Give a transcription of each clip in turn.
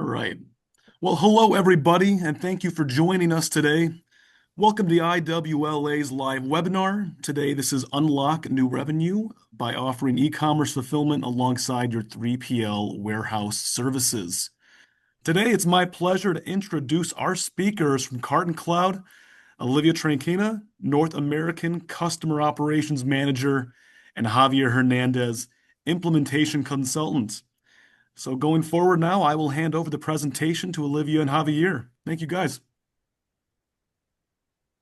right. Well, hello, everybody, and thank you for joining us today. Welcome to the IWLA's live webinar. Today, this is Unlock New Revenue by offering e-commerce fulfillment alongside your 3PL warehouse services. Today, it's my pleasure to introduce our speakers from CartonCloud, Olivia Tranquina, North American Customer Operations Manager, and Javier Hernandez, Implementation Consultant. So going forward now, I will hand over the presentation to Olivia and Javier. Thank you, guys.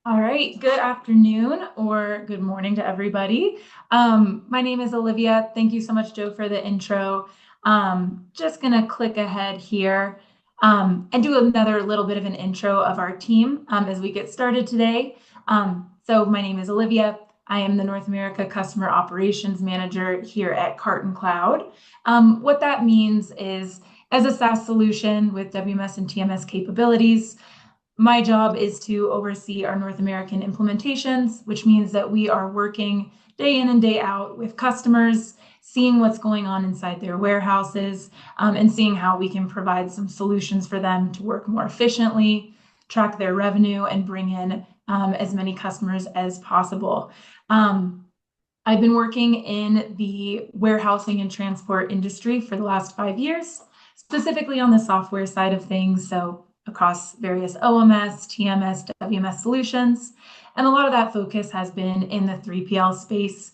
All right, good afternoon or good morning to everybody. My name is Olivia. Thank you so much, Joe, for the intro. Just gonna click ahead here and do another little bit of an intro of our team as we get started today. So my name is Olivia. I am the North America Customer Operations Manager here at CartonCloud. What that means is, as a SaaS solution with WMS and TMS capabilities, my job is to oversee our North American implementations, which means that we are working day in and day out with customers, seeing what's going on inside their warehouses, and seeing how we can provide some solutions for them to work more efficiently, track their revenue, and bring in as many customers as possible. I've been working in the warehousing and transport industry for the last 5 years, specifically on the software side of things. So across various OMS, TMS, WMS solutions. And a lot of that focus has been in the 3PL space,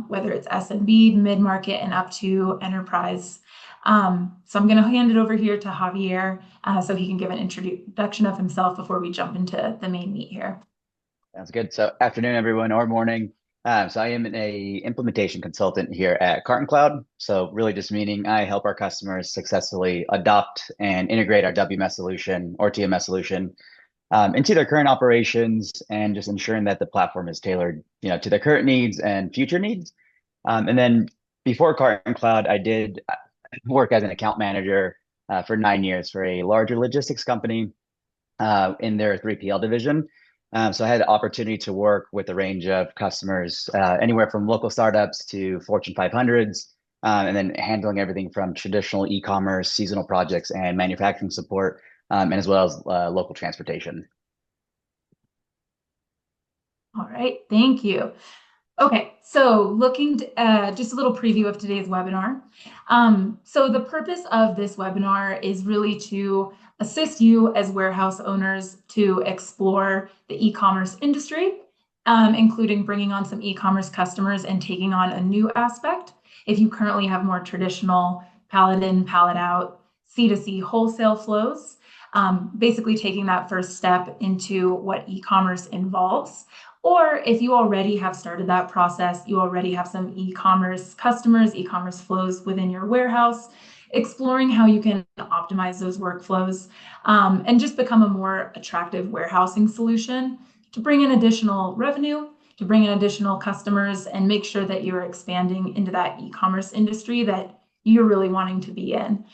whether it's SMB, mid-market, and up to enterprise. So I'm going to hand it over here to Javier so he can give an introduction of himself before we jump into the main meat here. Sounds good. So afternoon, everyone, or morning. So I am a implementation consultant here at CartonCloud. So really just meaning I help our customers successfully adopt and integrate our WMS solution or TMS solution into their current operations and just ensuring that the platform is tailored, to their current needs and future needs. And then before CartonCloud, I did work as an account manager for 9 years for a larger logistics company in their 3PL division. So I had the opportunity to work with a range of customers, anywhere from local startups to Fortune 500s, and then handling everything from traditional e-commerce, seasonal projects, and manufacturing support, and as well as local transportation. All right, thank you. Okay, so looking just a little preview of today's webinar. So the purpose of this webinar is really to assist you as warehouse owners to explore the e-commerce industry, including bringing on some e-commerce customers and taking on a new aspect. If you currently have more traditional pallet in, pallet out, C2C wholesale flows, basically taking that first step into what e-commerce involves. Or if you already have started that process, you already have some e-commerce customers, e-commerce flows within your warehouse, exploring how you can optimize those workflows and just become a more attractive warehousing solution to bring in additional revenue, to bring in additional customers, and make sure that you're expanding into that e-commerce industry that you're really wanting to be in.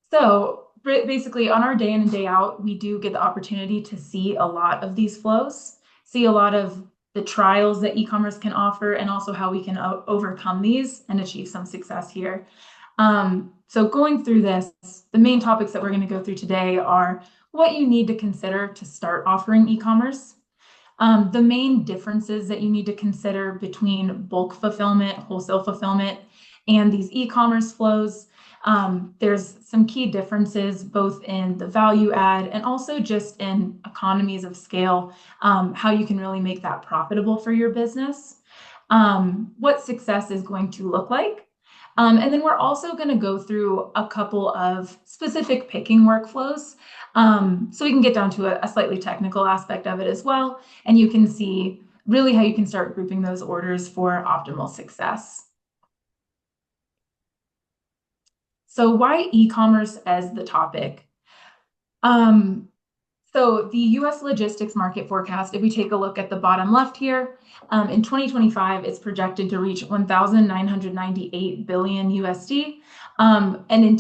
So basically, on our day in and day out, we do get the opportunity to see a lot of these flows, see a lot of the trials that e-commerce can offer, and also how we can overcome these and achieve some success here. So going through this, the main topics that we're going to go through today are what you need to consider to start offering e-commerce, the main differences that you need to consider between bulk fulfillment, wholesale fulfillment, and these e-commerce flows. There's some key differences both in the value add and also just in economies of scale, how you can really make that profitable for your business, what success is going to look like. And then we're also going to go through a couple of specific picking workflows, so we can get down to a slightly technical aspect of it as well. And you can see really how you can start grouping those orders for optimal success. So why e-commerce as the topic? So the US logistics market forecast, if we take a look at the bottom left here, in 2025, it's projected to reach 1,998 billion USD. And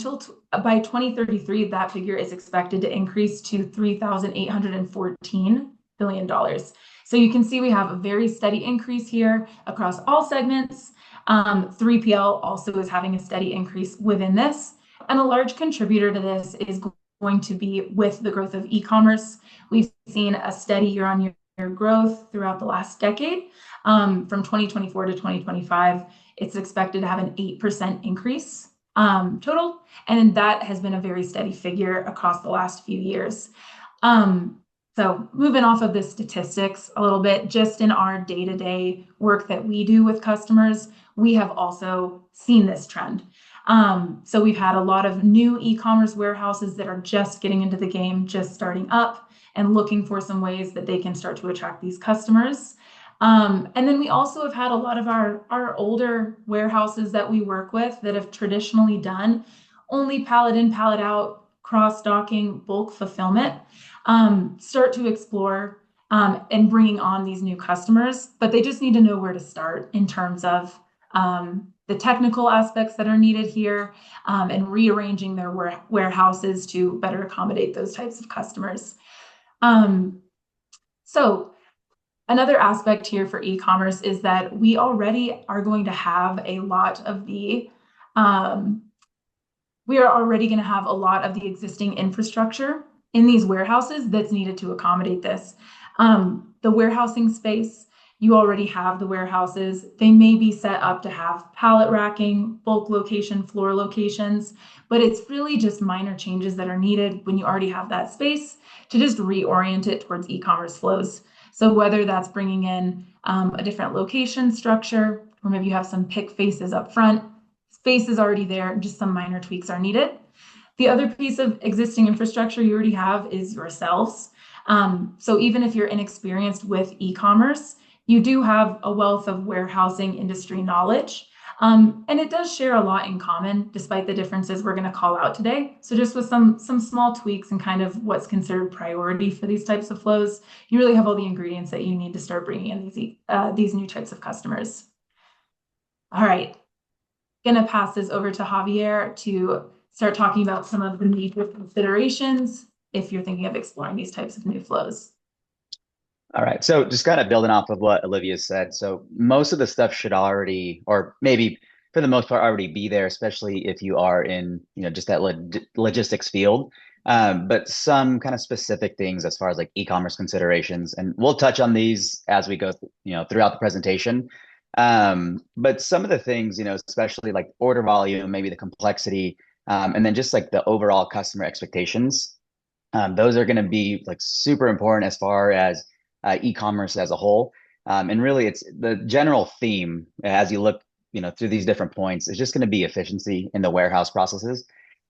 by 2033, that figure is expected to increase to $3,814 billion. So you can see we have a very steady increase here across all segments. 3PL also is having a steady increase within this. And a large contributor to this is going to be with the growth of e-commerce. We've seen a steady year-on-year growth throughout the last decade. From 2024 to 2025, it's expected to have an 8% increase total, and that has been a very steady figure across the last few years. So moving off of the statistics a little bit, just in our day-to-day work that we do with customers, we have also seen this trend. So we've had a lot of new e-commerce warehouses that are just getting into the game, just starting up and looking for some ways that they can start to attract these customers. And then we also have had a lot of our older warehouses that we work with that have traditionally done only pallet in, pallet out, cross-docking, bulk fulfillment, start to explore and bringing on these new customers, but they just need to know where to start in terms of the technical aspects that are needed here and rearranging their warehouses to better accommodate those types of customers. So another aspect here for e-commerce is that we already are going to have a lot of the existing infrastructure in these warehouses that's needed to accommodate this. The warehousing space, you already have the warehouses. They may be set up to have pallet racking, bulk location, floor locations, but it's really just minor changes that are needed when you already have that space to just reorient it towards e-commerce flows. So whether that's bringing in a different location structure, or maybe you have some pick faces up front, space is already there, just some minor tweaks are needed. The other piece of existing infrastructure you already have is yourselves. So even if you're inexperienced with e-commerce, you do have a wealth of warehousing industry knowledge. And it does share a lot in common, despite the differences we're going to call out today. So just with some small tweaks and kind of what's considered priority for these types of flows, you really have all the ingredients that you need to start bringing in these new types of customers. All right, going to pass this over to Javier to start talking about some of the major considerations if you're thinking of exploring these types of new flows. All right. So just kind of building off of what Olivia said. So most of the stuff should already, or maybe for the most part, already be there, especially if you are in, just that logistics field. But some kind of specific things as far as like e-commerce considerations, and we'll touch on these as we go, throughout the presentation. But some of the things, especially like order volume, maybe the complexity, and then just like the overall customer expectations. Those are going to be like super important as far as e-commerce as a whole. And really it's the general theme as you look, through these different points is just going to be efficiency in the warehouse processes.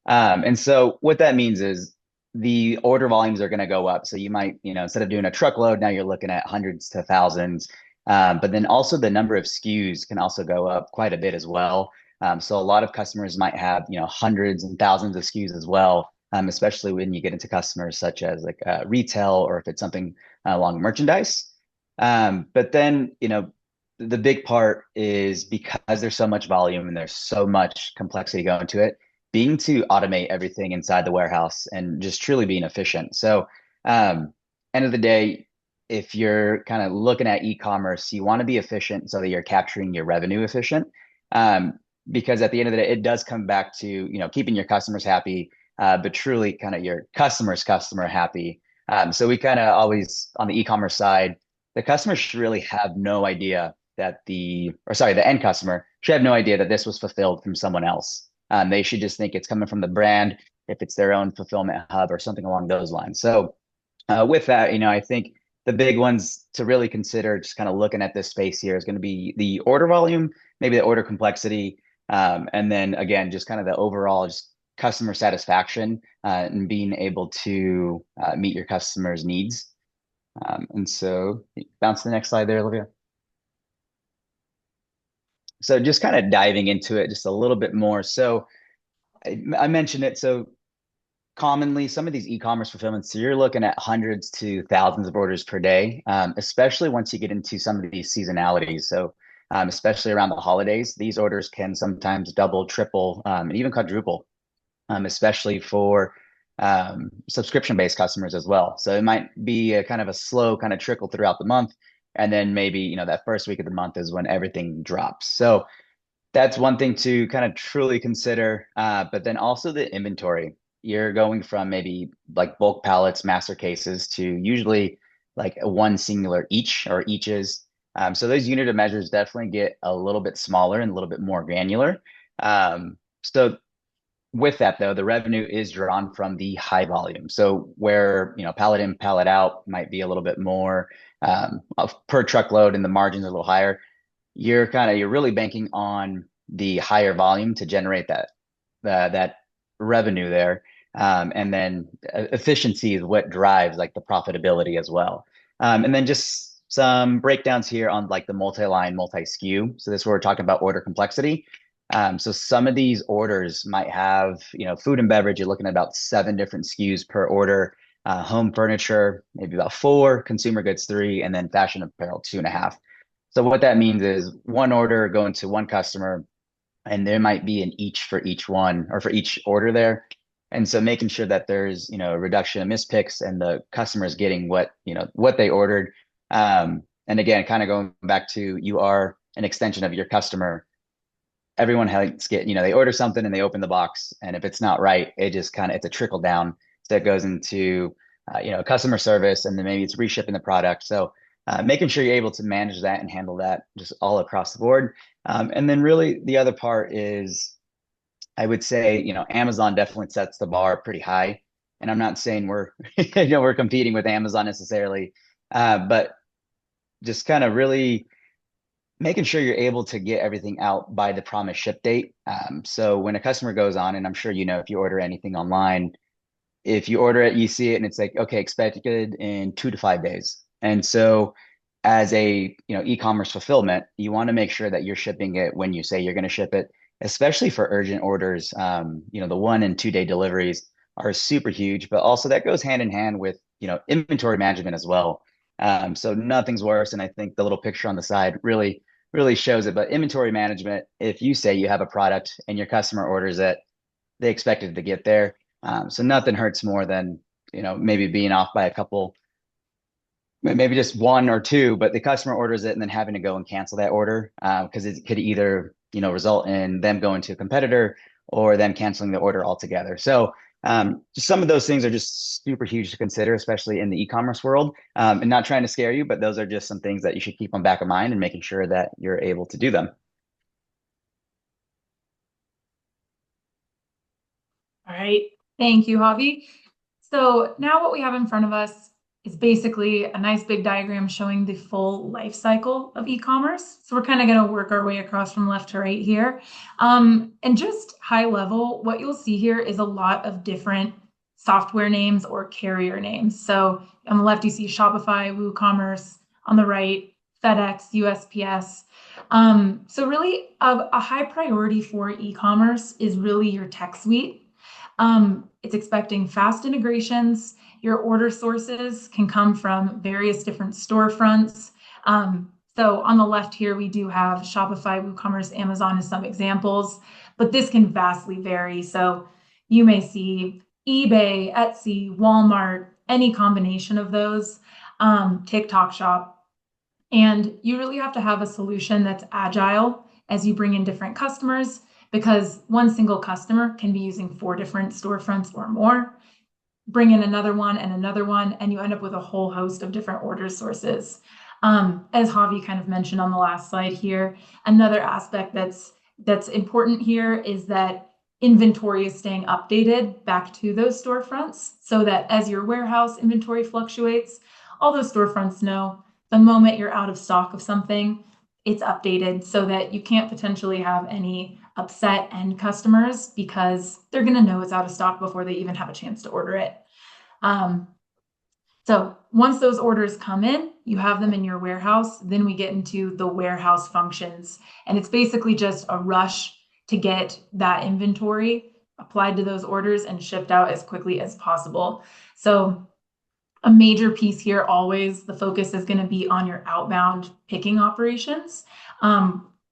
And so what that means is the order volumes are going to go up. So you might, instead of doing a truckload, now you're looking at hundreds to thousands. But then also the number of SKUs can also go up quite a bit as well. So a lot of customers might have, hundreds and thousands of SKUs as well. Especially when you get into customers such as like retail, or if it's something along merchandise. But then, the big part is because there's so much volume and there's so much complexity going to it, being to automate everything inside the warehouse and just truly being efficient. So end of the day, if you're kind of looking at e-commerce, you want to be efficient so that you're capturing your revenue efficient. Because at the end of the day, it does come back to, keeping your customers happy, but truly kind of your customer happy. So we kind of always, on the e-commerce side, the customer should really have no idea that the end customer should have no idea that this was fulfilled from someone else. They should just think it's coming from the brand, if it's their own fulfillment hub or something along those lines. So with that, I think the big ones to really consider, just kind of looking at this space here, is going to be the order volume, maybe the order complexity, and then again, just kind of the overall just customer satisfaction and being able to meet your customers' needs. And so bounce to the next slide there, Olivia. So just kind of diving into it just a little bit more. So I mentioned it. So commonly, some of these e-commerce fulfillments, so you're looking at hundreds to thousands of orders per day, especially once you get into some of these seasonalities. So especially around the holidays, these orders can sometimes double, triple, and even quadruple. Especially for subscription-based customers as well. So it might be a kind of a slow kind of trickle throughout the month. And then maybe, that first week of the month is when everything drops. So That's one thing to kind of truly consider. But then also the inventory. You're going from maybe like bulk pallets, master cases to usually like a one singular each or eaches. So those unit of measures definitely get a little bit smaller and a little bit more granular. So with that though, the revenue is drawn from the high volume. So where, pallet in, pallet out might be a little bit more per truckload and the margins are a little higher, you're really banking on the higher volume to generate that revenue there. And then efficiency is what drives like the profitability as well. And then just some breakdowns here on like the multi-line, multi-SKU. So this is where we're talking about order complexity. So some of these orders might have, food and beverage, you're looking at about 7 different SKUs per order. Home furniture, maybe about 4, consumer goods 3, and then fashion apparel 2.5. So what that means is one order going to one customer, and there might be an each for each one or for each order there. And so making sure that there's, a reduction of mispicks and the customer is getting what they ordered. And again, kind of going back to you are an extension of your customer. Everyone has they order something and they open the box, and if it's not right, it's a trickle down. So it goes into, customer service, and then maybe it's reshipping the product. So making sure you're able to manage that and handle that just all across the board. And then really the other part is, I would say, Amazon definitely sets the bar pretty high. And I'm not saying we're, we're competing with Amazon necessarily, but just kind of really making sure you're able to get everything out by the promised ship date. So when a customer goes on, and I'm sure, if you order anything online, if you order it, you see it and it's like, okay, expected in 2 to 5 days. And so as a, e-commerce fulfillment, you want to make sure that you're shipping it when you say you're going to ship it, especially for urgent orders. The 1 and 2 day deliveries are super huge, but also that goes hand in hand with, inventory management as well. So nothing's worse. And I think the little picture on the side really shows it, but inventory management, if you say you have a product and your customer orders it, they expect it to get there. So nothing hurts more than, maybe being off by a couple, maybe just 1 or 2, but the customer orders it and then having to go and cancel that order because it could either, result in them going to a competitor or them canceling the order altogether. So just some of those things are just super huge to consider, especially in the e-commerce world. And not trying to scare you, but those are just some things that you should keep on back of mind and making sure that you're able to do them. All right. Thank you, Javi. So now what we have in front of us is basically a nice big diagram showing the full life cycle of e-commerce. So we're kind of going to work our way across from left to right here. And just high level, what you'll see here is a lot of different software names or carrier names. So on the left, you see Shopify, WooCommerce. On the right, FedEx, USPS. So really a high priority for e-commerce is really your tech suite. It's expecting fast integrations. Your order sources can come from various different storefronts. So on the left here, we do have Shopify, WooCommerce, Amazon as some examples, but this can vastly vary. So you may see eBay, Etsy, Walmart, any combination of those, TikTok Shop. And you really have to have a solution that's agile as you bring in different customers, because one single customer can be using 4 different storefronts or more. Bring in another one, and you end up with a whole host of different order sources. As Javi kind of mentioned on the last slide here, another aspect that's important here is that inventory is staying updated back to those storefronts, so that as your warehouse inventory fluctuates, all those storefronts know the moment you're out of stock of something, it's updated so that you can't potentially have any upset end customers because they're going to know it's out of stock before they even have a chance to order it. So once those orders come in, you have them in your warehouse, then we get into the warehouse functions. And it's basically just a rush to get that inventory applied to those orders and shipped out as quickly as possible. So a major piece here, always, the focus is going to be on your outbound picking operations.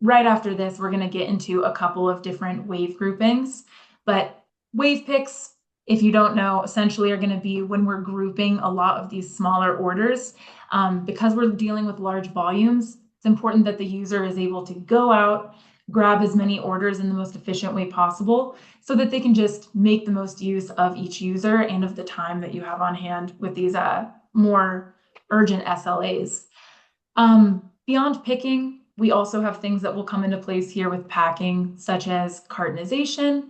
Right after this, we're going to get into a couple of different wave groupings, but wave picks, if you don't know, essentially are going to be when we're grouping a lot of these smaller orders. Because we're dealing with large volumes, it's important that the user is able to go out, grab as many orders in the most efficient way possible so that they can just make the most use of each user and of the time that you have on hand with these more urgent SLAs. Beyond picking, we also have things that will come into place here with packing, such as cartonization.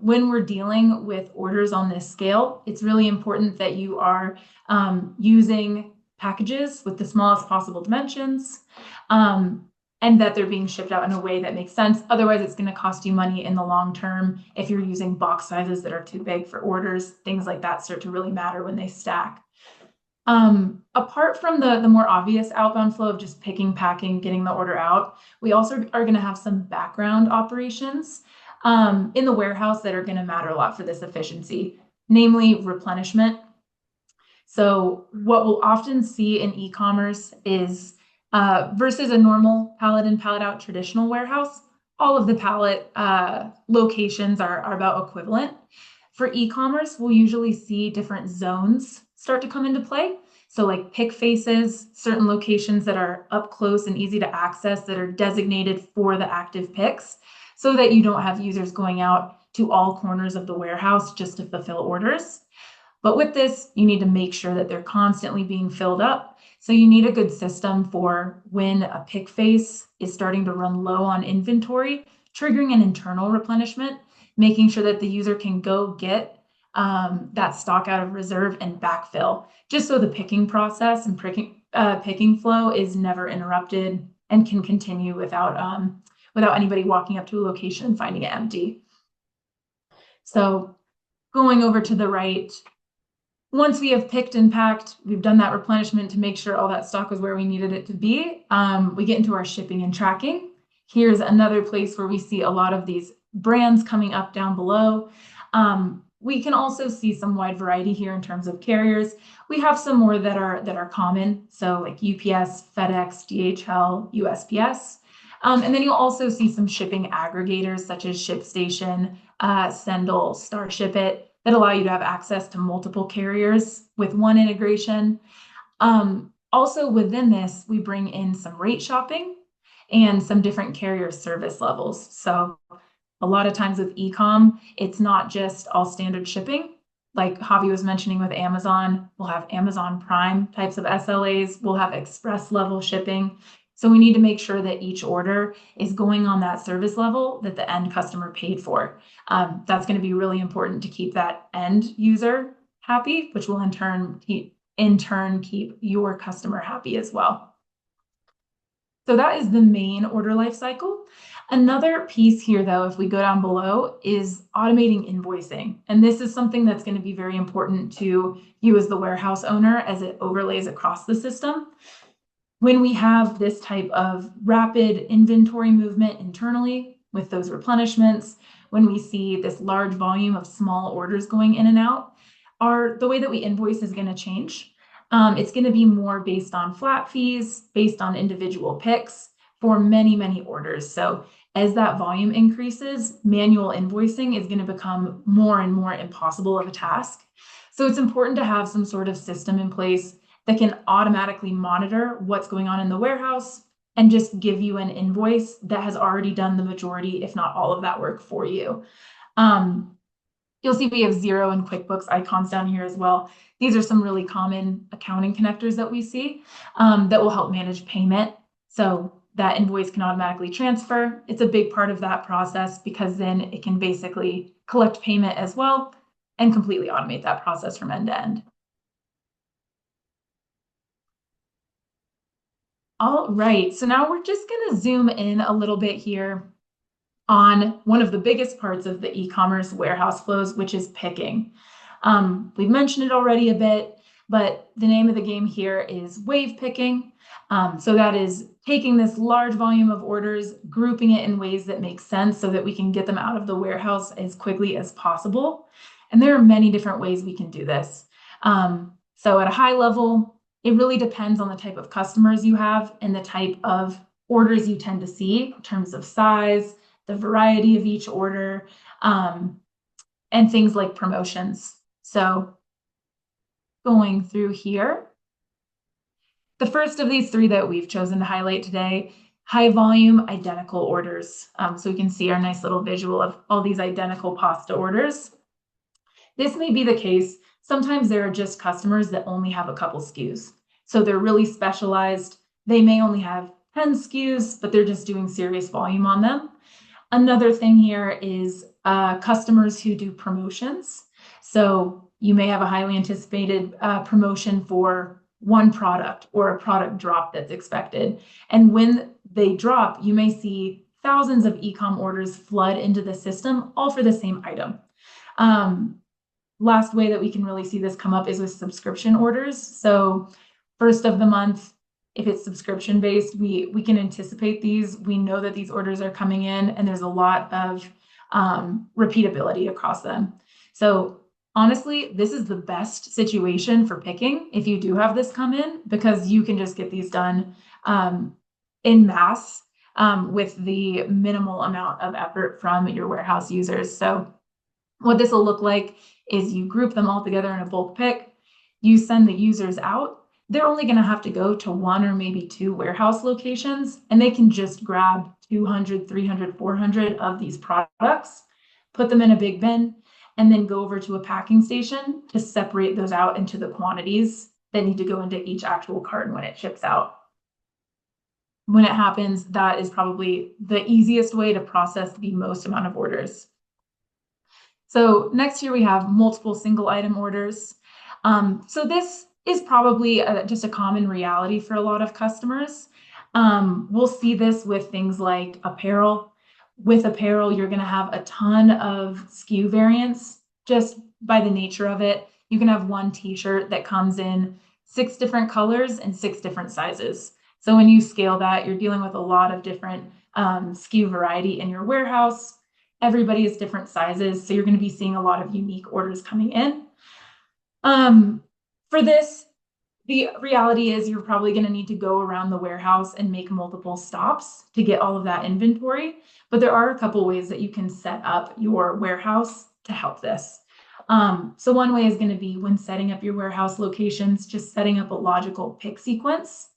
When we're dealing with orders on this scale, it's really important that you are using packages with the smallest possible dimensions, and that they're being shipped out in a way that makes sense. Otherwise, it's going to cost you money in the long term if you're using box sizes that are too big for orders. Things like that start to really matter when they stack. Apart from the more obvious outbound flow of just picking, packing, getting the order out, we also are going to have some background operations in the warehouse that are going to matter a lot for this efficiency, namely replenishment. So what we'll often see in e-commerce is versus a normal pallet in, pallet out traditional warehouse, all of the pallet locations are about equivalent. For e-commerce, we'll usually see different zones start to come into play. So like pick faces, certain locations that are up close and easy to access that are designated for the active picks so that you don't have users going out to all corners of the warehouse just to fulfill orders. But with this, you need to make sure that they're constantly being filled up. So you need a good system for when a pick face is starting to run low on inventory, triggering an internal replenishment, making sure that the user can go get that stock out of reserve and backfill, just so the picking process and picking flow is never interrupted and can continue without anybody walking up to a location and finding it empty. So going over to the right, once we have picked and packed, we've done that replenishment to make sure all that stock was where we needed it to be. We get into our shipping and tracking. Here's another place where we see a lot of these brands coming up down below. We can also see some wide variety here in terms of carriers. We have some more that are common, so like UPS, FedEx, DHL, USPS. And then you'll also see some shipping aggregators such as ShipStation, Sendle, StarShipIt that allow you to have access to multiple carriers with one integration. Also within this, we bring in some rate shopping and some different carrier service levels. So a lot of times with e-com, it's not just all standard shipping. Like Javi was mentioning with Amazon, we'll have Amazon Prime types of SLAs, we'll have express level shipping. So we need to make sure that each order is going on that service level that the end customer paid for. That's going to be really important to keep that end user happy, which will in turn keep your customer happy as well. So that is the main order life cycle. Another piece here, though, if we go down below, is automating invoicing. And this is something that's going to be very important to you as the warehouse owner as it overlays across the system. When we have this type of rapid inventory movement internally with those replenishments, when we see this large volume of small orders going in and out, the way that we invoice is going to change. It's going to be more based on flat fees, based on individual picks for many, many orders. So as that volume increases, manual invoicing is going to become more and more impossible of a task. So it's important to have some sort of system in place that can automatically monitor what's going on in the warehouse and just give you an invoice that has already done the majority, if not all of that work for you. You'll see we have Xero and QuickBooks icons down here as well. These are some really common accounting connectors that we see that will help manage payment. So that invoice can automatically transfer. It's a big part of that process because then it can basically collect payment as well and completely automate that process from end to end. All right, so now we're just going to zoom in a little bit here on one of the biggest parts of the e-commerce warehouse flows, which is picking. We've mentioned it already a bit, but the name of the game here is wave picking. So that is taking this large volume of orders, grouping it in ways that make sense so that we can get them out of the warehouse as quickly as possible. And there are many different ways we can do this. So at a high level, it really depends on the type of customers you have and the type of orders you tend to see in terms of size, the variety of each order, and things like promotions. So going through here, the first of these three that we've chosen to highlight today high volume identical orders. So we can see our nice little visual of all these identical pasta orders. This may be the case. Sometimes there are just customers that only have a couple SKUs. So they're really specialized. They may only have 10 SKUs, but they're just doing serious volume on them. Another thing here is customers who do promotions. So you may have a highly anticipated promotion for one product or a product drop that's expected. And when they drop, you may see thousands of e-com orders flood into the system, all for the same item. Last way that we can really see this come up is with subscription orders. So first of the month, if it's subscription based, we can anticipate these. We know that these orders are coming in, and there's a lot of repeatability across them. So honestly, this is the best situation for picking if you do have this come in, because you can just get these done in mass with the minimal amount of effort from your warehouse users. So what this will look like is you group them all together in a bulk pick, you send the users out. They're only going to have to go to one or maybe two warehouse locations, and they can just grab 200, 300, 400 of these products, put them in a big bin, and then go over to a packing station to separate those out into the quantities that need to go into each actual carton when it ships out. When it happens, that is probably the easiest way to process the most amount of orders. So next here we have multiple single item orders. So this is probably just a common reality for a lot of customers. We'll see this with things like apparel. With apparel, you're going to have a ton of SKU variants just by the nature of it. You can have one t-shirt that comes in 6 different colors and 6 different sizes. So when you scale that, you're dealing with a lot of different SKU variety in your warehouse. Everybody is different sizes, so you're going to be seeing a lot of unique orders coming in. For this, the reality is you're probably going to need to go around the warehouse and make multiple stops to get all of that inventory. But there are a couple ways that you can set up your warehouse to help this. So one way is going to be when setting up your warehouse locations, just setting up a logical pick sequence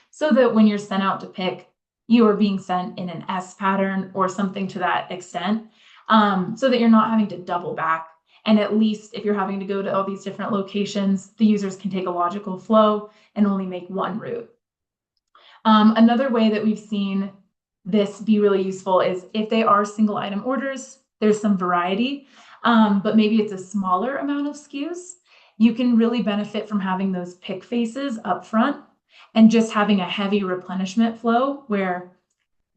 so that when you're sent out to pick, you are being sent in an S pattern or something to that extent, so that you're not having to double back. And at least if you're having to go to all these different locations, the users can take a logical flow and only make one route. Another way that we've seen this be really useful is if they are single item orders, there's some variety, but maybe it's a smaller amount of SKUs. You can really benefit from having those pick faces up front and just having a heavy replenishment flow where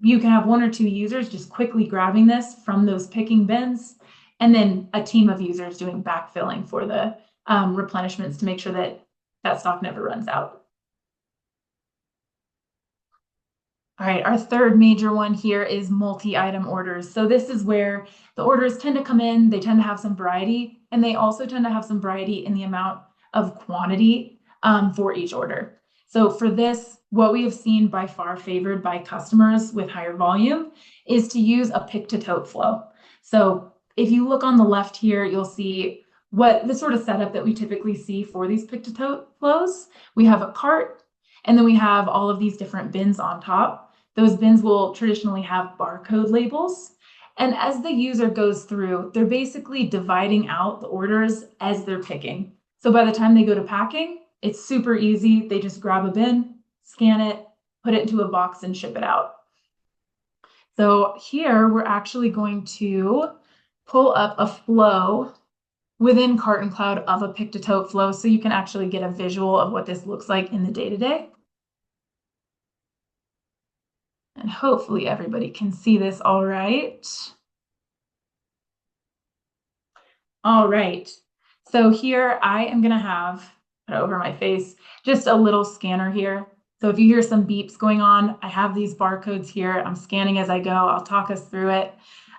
you can have 1 or 2 users just quickly grabbing this from those picking bins, and then a team of users doing backfilling for the replenishments to make sure that that stock never runs out. All right, our third major one here is multi-item orders. So this is where the orders tend to come in, they tend to have some variety, and they also tend to have some variety in the amount of quantity for each order. So for this, what we have seen by far favored by customers with higher volume is to use a pick-to-tote flow. So if you look on the left here, you'll see what the sort of setup that we typically see for these pick-to-tote flows. We have a cart, and then we have all of these different bins on top. Those bins will traditionally have barcode labels. And as the user goes through, they're basically dividing out the orders as they're picking. So by the time they go to packing, it's super easy. They just grab a bin, scan it, put it into a box, and ship it out. So here we're actually going to pull up a flow within CartonCloud of a pick-to-tote flow so you can actually get a visual of what this looks like in the day-to-day. And hopefully everybody can see this all right. All right. So here I am going to have, put it over my face, just a little scanner here. So if you hear some beeps going on, I have these barcodes here. I'm scanning as I go. I'll talk us through it.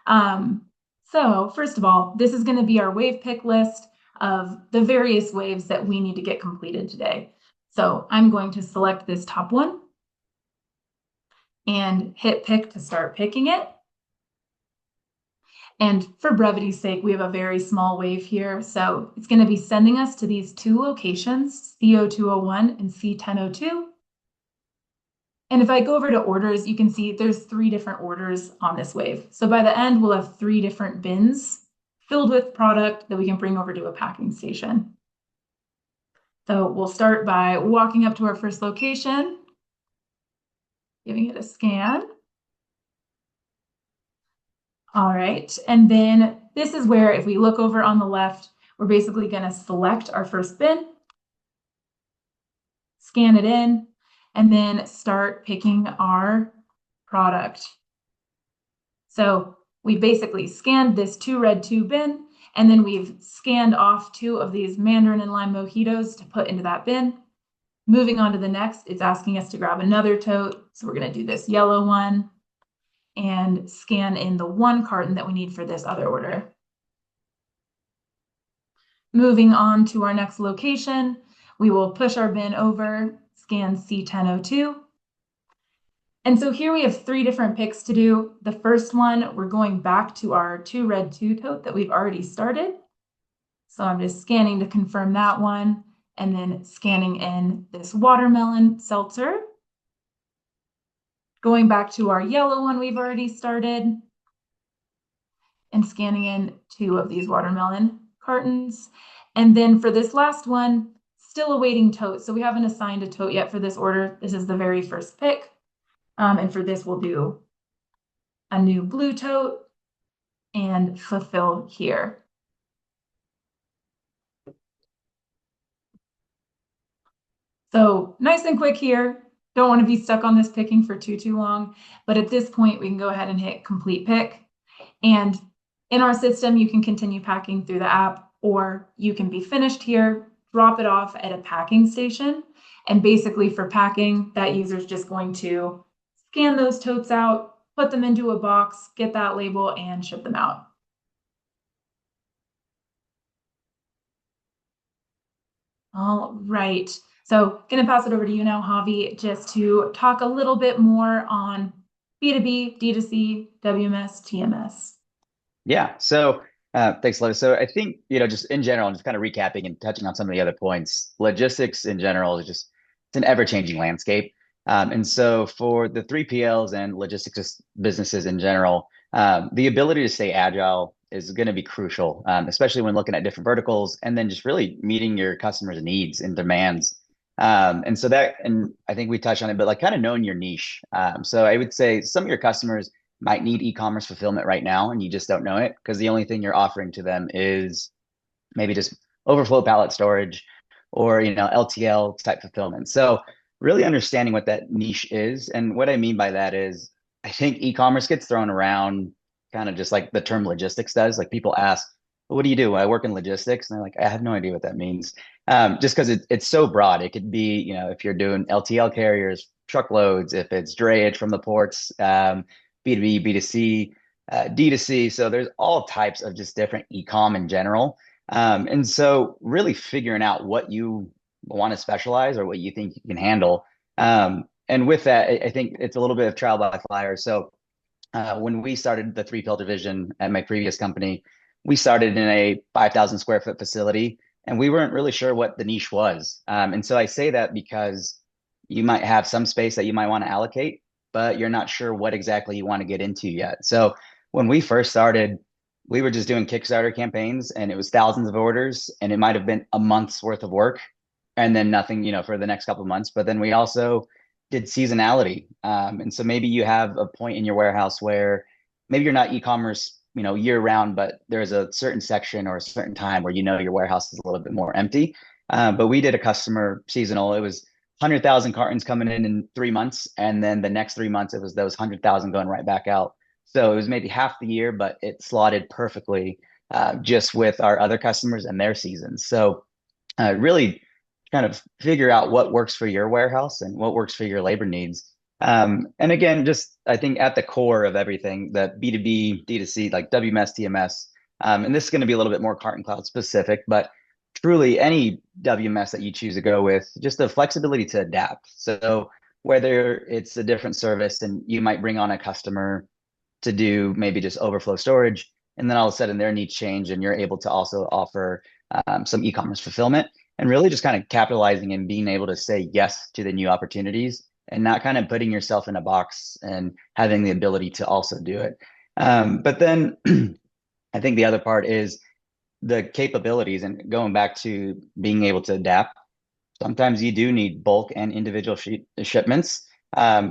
So first of all, this is going to be our wave pick list of the various waves that we need to get completed today. So I'm going to select this top one and hit pick to start picking it. And for brevity's sake, we have a very small wave here. So it's going to be sending us to these 2 locations, CO201 and C1002. And if I go over to orders, you can see there's 3 different orders on this wave. So by the end, we'll have 3 different bins filled with product that we can bring over to a packing station. So we'll start by walking up to our first location, giving it a scan. All right, and then this is where if we look over on the left, we're basically going to select our first bin, scan it in, and then start picking our product. So we basically scanned this 2 red 2 bin, and then we've scanned off 2 of these mandarin and lime mojitos to put into that bin. Moving on to the next, it's asking us to grab another tote. So we're going to do this yellow one and scan in the 1 carton that we need for this other order. Moving on to our next location, we will push our bin over, scan C1002. And so here we have 3 different picks to do. The first one, we're going back to our 2 red 2 tote that we've already started. So I'm just scanning to confirm that one, and then scanning in this watermelon seltzer. Going back to our yellow one we've already started, and scanning in 2 of these watermelon cartons. And then for this last one, still awaiting tote. So we haven't assigned a tote yet for this order. This is the very first pick. And for this, we'll do a new blue tote and fulfill here. So nice and quick here. Don't want to be stuck on this picking for too long. But at this point, we can go ahead and hit complete pick. And in our system, you can continue packing through the app, or you can be finished here, drop it off at a packing station. And basically for packing, that user is just going to scan those totes out, put them into a box, get that label, and ship them out. All right. So going to pass it over to you now, Javi, just to talk a little bit more on B2B, D2C, WMS, TMS. Yeah. So thanks, Lois. So I think, just in general, just kind of recapping and touching on some of the other points, logistics in general is just, it's an ever-changing landscape. And so for the 3PLs and logistics businesses in general, the ability to stay agile is going to be crucial, especially when looking at different verticals and then just really meeting your customers' needs and demands. And I think we touched on it, but like kind of knowing your niche. So I would say some of your customers might need e-commerce fulfillment right now, and you just don't know it because the only thing you're offering to them is maybe just overflow pallet storage or LTL type fulfillment. So really understanding what that niche is. And what I mean by that is I think e-commerce gets thrown around kind of just like the term logistics does. Like people ask, well, what do you do? I work in logistics. And they're like, I have no idea what that means. Just because it's so broad. It could be, if you're doing LTL carriers, truckloads, if it's drayage from the ports, B2B, B2C, D2C. So there's all types of just different e-com in general. And so really figuring out what you want to specialize or what you think you can handle. And with that, I think it's a little bit of trial by fire. So when we started the 3PL division at my previous company, we started in a 5,000 square foot facility, and we weren't really sure what the niche was. And so I say that because you might have some space that you might want to allocate, but you're not sure what exactly you want to get into yet. So when we first started, we were just doing Kickstarter campaigns, and it was thousands of orders, and it might have been a month's worth of work and then nothing, for the next couple of months. But then we also did seasonality. And so maybe you have a point in your warehouse where maybe you're not e-commerce, year round, but there's a certain section or a certain time where your warehouse is a little bit more empty. But we did a customer seasonal. It was 100,000 cartons coming in 3 months. And then the next 3 months, it was those 100,000 going right back out. So it was maybe half the year, but it slotted perfectly just with our other customers and their seasons. So really kind of figure out what works for your warehouse and what works for your labor needs. And again, just I think at the core of everything, the B2B, D2C, like WMS, TMS, and this is going to be a little bit more CartonCloud specific, but truly any WMS that you choose to go with, just the flexibility to adapt. So whether it's a different service and you might bring on a customer to do maybe just overflow storage, and then all of a sudden their needs change and you're able to also offer some e-commerce fulfillment, and really just kind of capitalizing and being able to say yes to the new opportunities and not kind of putting yourself in a box and having the ability to also do it. But then I think the other part is the capabilities, and going back to being able to adapt. Sometimes you do need bulk and individual shipments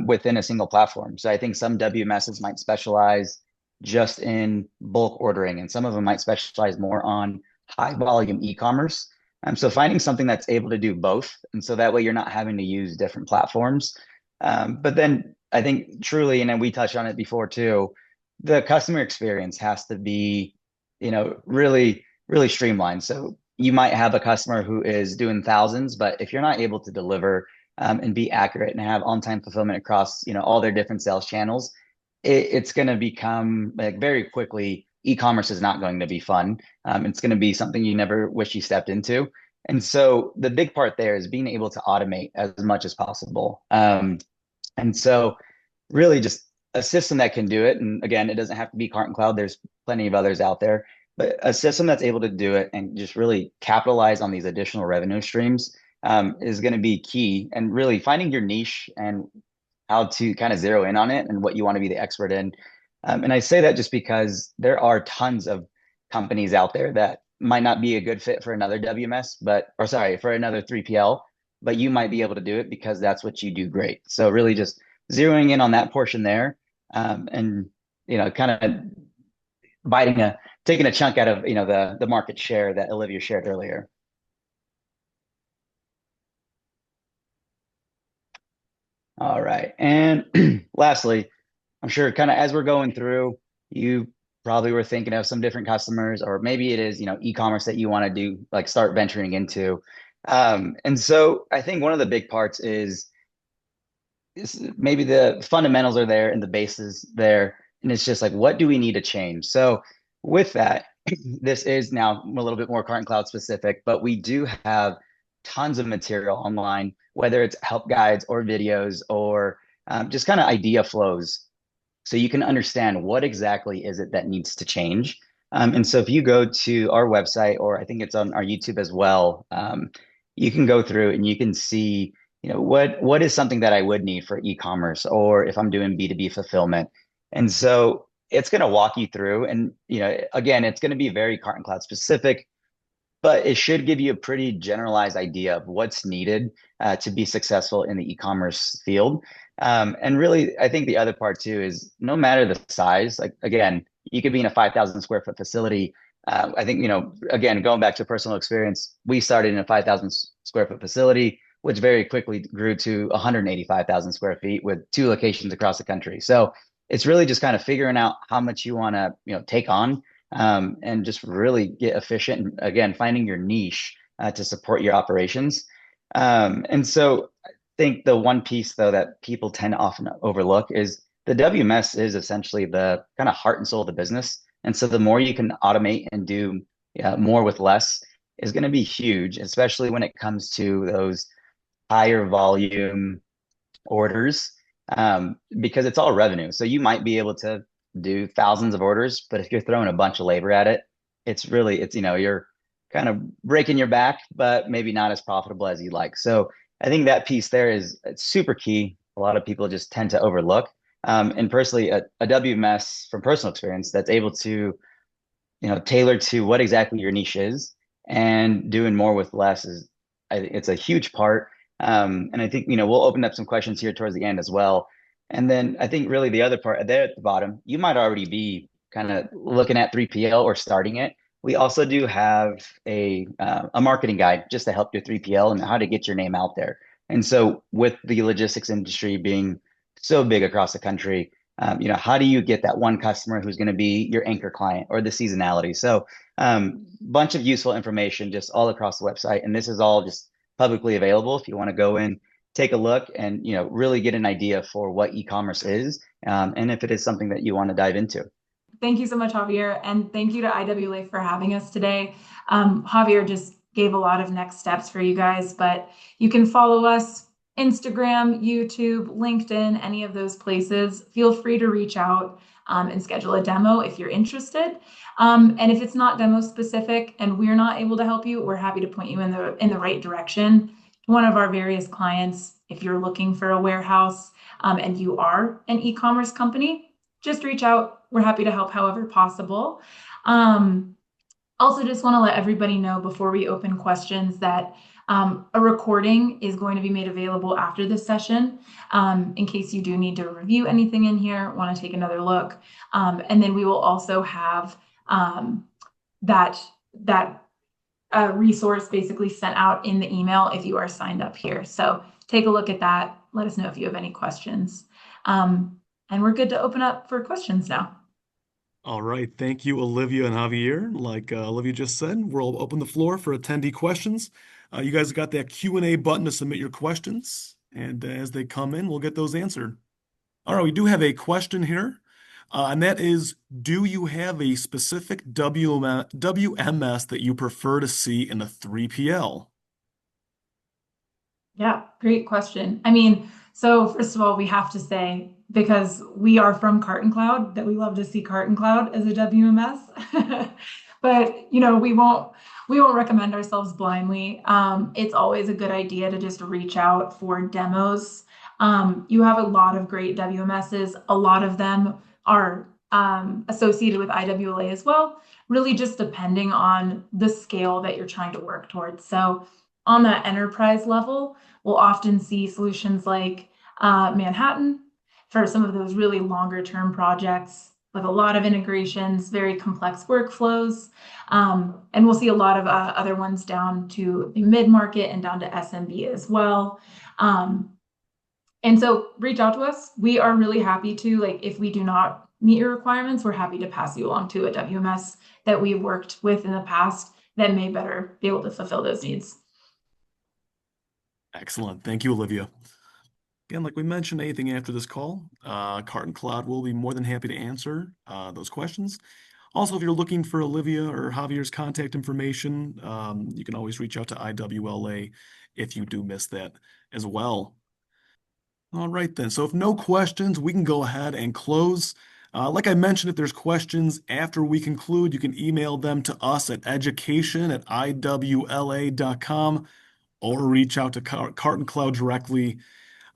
within a single platform. So I think some WMSs might specialize just in bulk ordering, and some of them might specialize more on high volume e-commerce. So finding something that's able to do both, and so that way you're not having to use different platforms. But then I think truly, and then we touched on it before too, the customer experience has to be, really, really streamlined. So you might have a customer who is doing thousands, but if you're not able to deliver and be accurate and have on-time fulfillment across, all their different sales channels, it's going to become like very quickly, e-commerce is not going to be fun. It's going to be something you never wish you stepped into. And so the big part there is being able to automate as much as possible. And so really just a system that can do it. And again, it doesn't have to be CartonCloud. There's plenty of others out there, but a system that's able to do it and just really capitalize on these additional revenue streams is going to be key. And really finding your niche and how to kind of zero in on it and what you want to be the expert in. And I say that just because there are tons of companies out there that might not be a good fit for another WMS, for another 3PL, but you might be able to do it because that's what you do great. So really just zeroing in on that portion there, and kind of taking a chunk out of the market share that Olivia shared earlier. All right, and lastly, I'm sure kind of as we're going through, you probably were thinking of some different customers, or maybe it is e-commerce that you want to do, like start venturing into. And so I think one of the big parts is maybe the fundamentals are there and the bases there, and it's just like, what do we need to change? So with that, this is now a little bit more CartonCloud specific, but we do have tons of material online, whether it's help guides or videos or just kind of idea flows, so you can understand what exactly is it that needs to change. And so if you go to our website, or I think it's on our YouTube as well, you can go through and you can see what is something that I would need for e-commerce, or if I'm doing B2B fulfillment. And so it's going to walk you through, and again, it's going to be very CartonCloud specific, but it should give you a pretty generalized idea of what's needed to be successful in the e-commerce field. And really, I think the other part too is no matter the size, like again, you could be in a 5,000 square foot facility. I think, again, going back to personal experience, we started in a 5,000 square foot facility, which very quickly grew to 185,000 square feet with 2 locations across the country. So it's really just kind of figuring out how much you want to, take on, and just really get efficient. And again, finding your niche to support your operations. And so I think the one piece though that people tend to often overlook is the WMS is essentially the kind of heart and soul of the business. And so the more you can automate and do more with less is going to be huge, especially when it comes to those higher volume orders, because it's all revenue. So you might be able to do thousands of orders, but if you're throwing a bunch of labor at it, it's you're kind of breaking your back, but maybe not as profitable as you'd like. So I think that piece there it's super key. A lot of people just tend to overlook. And personally, a WMS from personal experience that's able to, tailor to what exactly your niche is, and doing more with less it's a huge part. And I think, we'll open up some questions here towards the end as well. And then I think really the other part there at the bottom, you might already be kind of looking at 3PL or starting it. We also do have a marketing guide just to help your 3PL and how to get your name out there. And so with the logistics industry being so big across the country, how do you get that one customer who's going to be your anchor client, or the seasonality? So bunch of useful information just all across the website. And this is all just publicly available if you want to go in, take a look, and really get an idea for what e-commerce is, and if it is something that you want to dive into. Thank you so much, Javier, and thank you to IWLA for having us today. Javier just gave a lot of next steps for you guys, but you can follow us Instagram, YouTube, LinkedIn, any of those places. Feel free to reach out and schedule a demo if you're interested. And if it's not demo specific and we're not able to help you, we're happy to point you in the right direction. One of our various clients If you're looking for a warehouse and you are an e-commerce company, just reach out. We're happy to help however possible. Also, just want to let everybody know before we open questions that a recording is going to be made available after this session in case you do need to review anything in here, want to take another look. And then we will also have that resource basically sent out in the email if you are signed up here. So take a look at that. Let us know if you have any questions. And we're good to open up for questions now. All right. Thank you, Olivia and Javier. Like Olivia just said, we'll open the floor for attendee questions. You guys got that Q&A button to submit your questions. And as they come in, we'll get those answered. All right. We do have a question here. And that is, do you have a specific WMS that you prefer to see in a 3PL? Yeah, great question. I mean, so first of all, we have to say, because we are from CartonCloud, that we love to see CartonCloud as a WMS. But we won't recommend ourselves blindly. It's always a good idea to just reach out for demos. You have a lot of great WMSs. A lot of them are associated with IWLA as well, really just depending on the scale that you're trying to work towards. So on that enterprise level, we'll often see solutions like Manhattan for some of those really longer term projects with a lot of integrations, very complex workflows. And we'll see a lot of other ones down to the mid-market and down to SMB as well. And so reach out to us. We are really happy to, like, if we do not meet your requirements, we're happy to pass you along to a WMS that we've worked with in the past that may better be able to fulfill those needs. Excellent. Thank you, Olivia. Again, like we mentioned, anything after this call, CartonCloud will be more than happy to answer those questions. Also, if you're looking for Olivia or Javier's contact information, you can always reach out to IWLA if you do miss that as well. All right, then. So if no questions, we can go ahead and close. Like I mentioned, if there's questions after we conclude, you can email them to us at education@iwla.com or reach out to CartonCloud directly.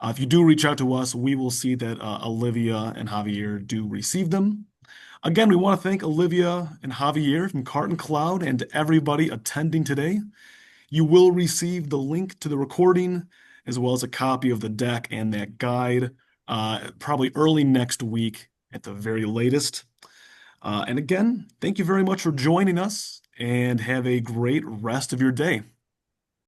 If you do reach out to us, we will see that Olivia and Javier do receive them. Again, we want to thank Olivia and Javier from CartonCloud and to everybody attending today. You will receive the link to the recording as well as a copy of the deck and that guide probably early next week at the very latest. And again, thank you very much for joining us and have a great rest of your day.